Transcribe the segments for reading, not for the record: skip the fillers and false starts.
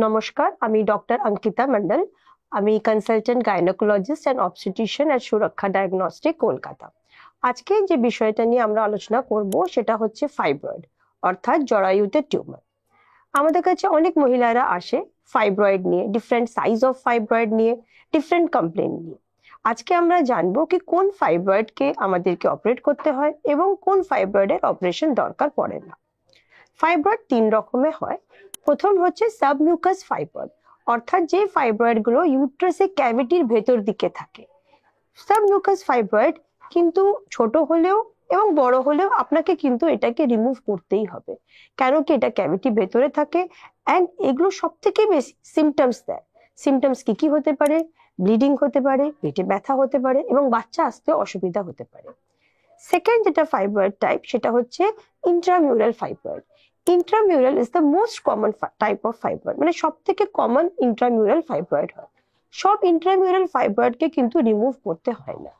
নমস্কার, আমি ডক্টর অঙ্কিতা মন্ডল। আমি কনসালটেন্ট গাইনোকোলজিস্ট অ্যান্ড অবস্টেট্রিশিয়ান এট সুরক্ষা ডায়াগনস্টিক, কলকাতা। আজকে যে বিষয়টা নিয়ে আমরা আলোচনা করব সেটা হচ্ছে ফাইব্রয়েড, অর্থাৎ জরায়ুতে টিউমার। আমাদের কাছে অনেক মহিলারা আসে ফাইব্রয়েড নিয়ে, ডিফারেন্ট সাইজ অফ ফাইব্রয়েড নিয়ে, ডিফারেন্ট কমপ্লেন নিয়ে। আজকে আমরা জানবো কি কোন ফাইব্রয়েডকে আমাদেরকে অপারেট করতে হয় এবং কোন ফাইব্রয়েডের অপারেশন দরকার পড়ে না। ফাইব্রয়েড তিন রকমের হয়। প্রথম হচ্ছে সাবমিউকাস ফাইব্রয়েড, অর্থাৎ যে ফাইব্রয়েড গুলো ইউট্রাসের ক্যাভিটির ভেতর দিকে থাকে। সাবমিউকাস ফাইব্রয়েড কিন্তু ছোট হলেও এবং বড় হলেও আপনাকে কিন্তু এটাকে রিমুভ করতেই হবে, কেন কি এটা ক্যাভিটি ভেতরে থাকে অ্যান্ড এগুলো সব থেকে বেশি সিমটমস দেয়। সিমটমস কি কি হতে পারে? ব্লিডিং হতে পারে, পেটে ব্যথা হতে পারে এবং বাচ্চা আসতে অসুবিধা হতে পারে। সেকেন্ড যেটা ফাইব্রয়েড টাইপ সেটা হচ্ছে intramural fibroid. Intramural is the most common type of fibroid, মানে সব থেকে কমন ইন্ট্রামিউরাল ফাইব্রয়েড হয়। সব ইন্ট্রামিউরাল ফাইব্রয়েডকে কিন্তু রিমুভ করতে হয় না।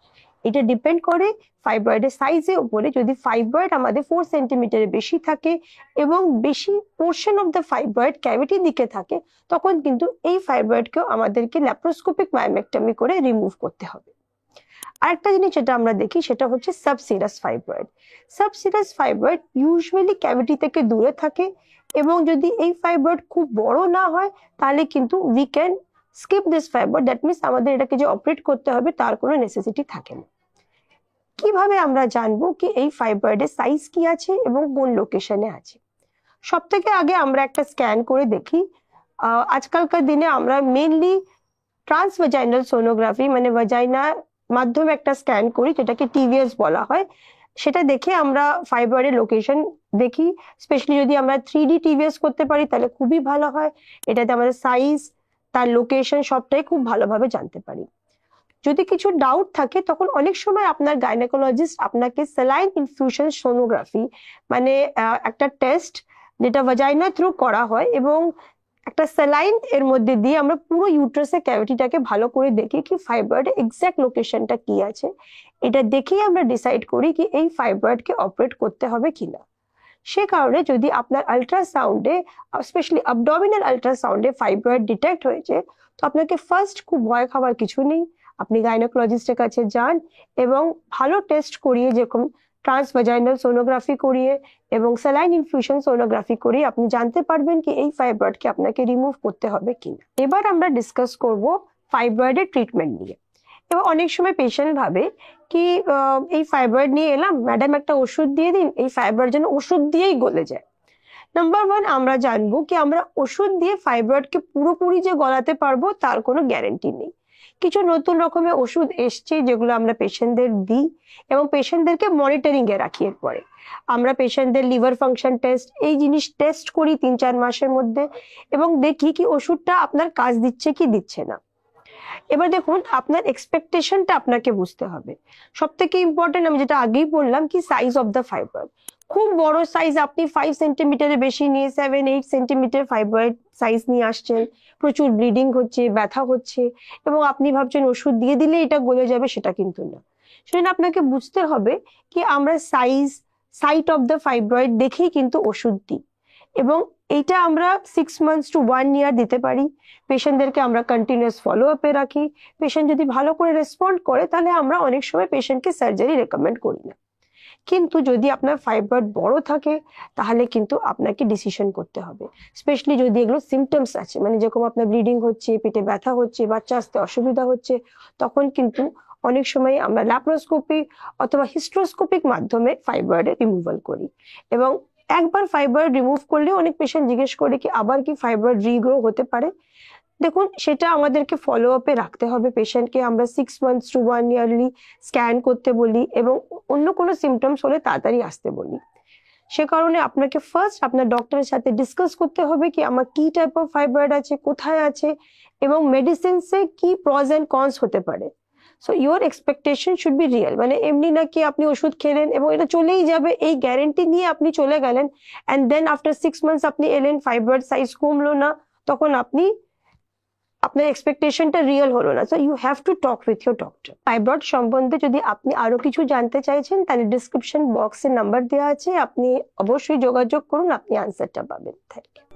এটা ডিপেন্ড করে ফাইব্রয়েডের সাইজের উপরে। যদি ফাইব্রয়েড আমাদের 4 সেন্টিমিটারের বেশি থাকে এবং বেশি পোর্শন অফ দ্য ফাইব্রয়েড ক্যাভিটির দিকে থাকে, তখন কিন্তু এই ফাইব্রয়েডকেও আমাদেরকে ল্যাপ্রোস্কোপিক মায়োমেক্টমি করে রিমুভ করতে হবে। আরেকটা জিনিস যেটা আমরা দেখি সেটা হচ্ছে সাবসিরাস ফাইব্রয়েড। সাবসিরাস ফাইব্রয়েড ইউজুয়ালি ক্যাভিটি থেকে দূরে থাকে এবং যদি এই ফাইব্রয়েড খুব বড় না হয় তাহলে কিন্তু we can skip this fibroid. That means আমাদের এটাকে যে অপারেট করতে হবে তার কোনো নেসেসিটি থাকে না। কিভাবে আমরা জানবো কি এই ফাইব্রয়েডের সাইজ কি আছে এবং কোন লোকেশনে আছে? সব থেকে আগে আমরা একটা স্ক্যান করে দেখি। আজকালকার দিনে আমরা মেইনলি ট্রান্সভাজাইনাল সোনোগ্রাফি, মানে ভাজাইনা মাধ্যমে একটা স্ক্যান করি, যেটাকে টিভিএস বলা হয়। সেটা দেখে আমরা ফাইব্রয়েডের লোকেশন দেখি। স্পেশালি যদি আমরা 3D টিভিএস করতে পারি তাহলে খুবই ভালো হয়। এটাতে আমাদের সাইজ, তার লোকেশন সবটাই খুব ভালোভাবে জানতে পারি। যদি কিছু ডাউট থাকে তখন অনেক সময় আপনার গাইনোকোলজিস্ট আপনাকে স্যালাইন ইনফিউশন সোনোগ্রাফি, মানে একটা টেস্ট যেটা ভাজাইনা থ্রু করা হয় এবং একটা স্যালাইন এর মধ্যে দিয়ে আমরা পুরো ইউট্রাসের ক্যাভিটিটাকে ভালো করে দেখি কি ফাইব্রয়েডের এক্সাক্ট লোকেশনটা কি আছে। এটা দেখেই আমরা ডিসাইড করি কি এই ফাইব্রয়েডকে অপারেট করতে হবে কিনা। সে কারণে যদি আপনার আল্ট্রাসাউন্ডে, স্পেশালি অ্যাবডোমিনাল আল্ট্রাসাউন্ডে ফাইব্রয়েড ডিটেক্ট হয়েছে, তো আপনাকে ফার্স্ট খুব ভয় খাওয়ার কিছু নেই। আপনি গাইনোকোলজিস্টের কাছে যান এবং ভালো টেস্ট করিয়ে, যেরকম ট্রান্সভাজাইনাল সোনোগ্রাফি করিয়ে এবং স্যালাইন ইনফিউশন সোনোগ্রাফি করিয়ে আপনি জানতে পারবেন কি এই ফাইব্রয়েডকে আপনাকে রিমুভ করতে হবে কিনা। এবার আমরা ডিসকাস করব ফাইব্রয়েডের ট্রিটমেন্ট নিয়ে। এবার অনেক সময় পেশেন্ট ভাবে কি এই ফাইব্রয়েড নিয়ে এলাম, ম্যাডাম একটা ওষুধ দিয়ে দিন, এই ফাইব্রয়েড যেন ওষুধ দিয়েই গলে যায়। নাম্বার 1, আমরা জানবো কি আমরা ওষুধ দিয়ে ফাইব্রয়েডকে পুরোপুরি যে গলাতে পারবো তার কোনো গ্যারেন্টি নেই। কিছু নতুন রকমের ওষুধ এসছে যেগুলো আমরা পেশেন্টদের দিই এবং পেশেন্টদেরকে মনিটরিং এ রাখি। এরপরে আমরা পেশেন্টদের লিভার ফাংশন টেস্ট, এই জিনিস টেস্ট করি 3-4 মাসের মধ্যে এবং দেখি কি ওষুধটা আপনার কাজ দিচ্ছে কি দিচ্ছে না। এবার দেখুন, আপনার এক্সপেকটেশনটা আপনাকে বুঝতে হবে। সব থেকে ইম্পর্টেন্ট আমি যেটা আগেই বললাম কি সাইজ অফ দ্য ফাইব্রয়েড। খুব বড় সাইজ আপনি 5 সেন্টিমিটারের বেশি নিয়ে 7-8 সেন্টিমিটার ফাইব্রয়েড সাইজ নিয়ে আসছেন, প্রচুর ব্লিডিং হচ্ছে, ব্যথা হচ্ছে এবং আপনি ভাবছেন ওষুধ দিয়ে দিলে এটা গলে যাবে, সেটা কিন্তু না। সেজন্য আপনাকে বুঝতে হবে কি আমরা সাইট অফ দ্য ফাইব্রয়েড দেখেই কিন্তু ওষুধ দিই এবং এইটা আমরা 6 months to 1 year দিতে পারি। পেশেন্টদেরকে আমরা কন্টিনিউয়াস ফলো আপে রাখি। পেশেন্ট যদি ভালো করে রেসপন্ড করে তাহলে আমরা অনেক সময় পেশেন্টকে সার্জারি রেকমেন্ড করি না। কিন্তু যদি আপনার ফাইব্রয়েড বড় থাকে তাহলে কিন্তু আপনাকে ডিসিশন করতে হবে। স্পেশালি যদি এগুলো সিমটমস আছে, মানে যেরকম আপনার ব্লিডিং হচ্ছে, পেটে ব্যথা হচ্ছে, বাচ্চা আসতে অসুবিধা হচ্ছে, তখন কিন্তু অনেক সময় আমরা ল্যাপ্রোস্কোপি অথবা হিস্ট্রোস্কোপিক মাধ্যমে ফাইব্রয়েডের রিমুভাল করি। এবং একবার ফাইব্রয়েড রিমুভ করলে অনেক পেশেন্ট জিজ্ঞেস করে কি আবার কি ফাইব্রয়েড রিগ্রো হতে পারে। দেখুন, সেটা আমাদেরকে ফলো আপে রাখতে হবে। পেশেন্টকে আমরা 6 months to 1 yearly স্ক্যান করতে বলি এবং অন্য কোনো সিমটমস হলে তাড়াতাড়ি আসতে বলি। সে কারণে আপনাকে ফার্স্ট আপনার ডক্টরের সাথে ডিসকাস করতে হবে কি আমার কি টাইপ অফ ফাইব্রয়েড আছে, কোথায় আছে এবং মেডিসিনসে কি প্রস এন্ড কনস হতে পারে। So your expectation should be real, মানে এমনি না কি আপনি ওষুধ খেলেন এবং এটা চলেই যাবে এই গ্যারেন্টি নিয়ে আপনি চলে গেলেন অ্যান্ড দেন আফটার 6 months আপনি এলেন, ফাইব্রয়েড সাইজ কমলো না, তখন আপনার এক্সপেকটেশনটা রিয়েল হলো না। So you have to talk with your doctor. Fibroid সম্বন্ধে যদি আপনি আরো কিছু জানতে চাইছেন তাহলে ডিসক্রিপশন বক্সে নাম্বার দেওয়া আছে, আপনি অবশ্যই যোগাযোগ করুন, আপনি আনসারটা পাবেন। Thank you.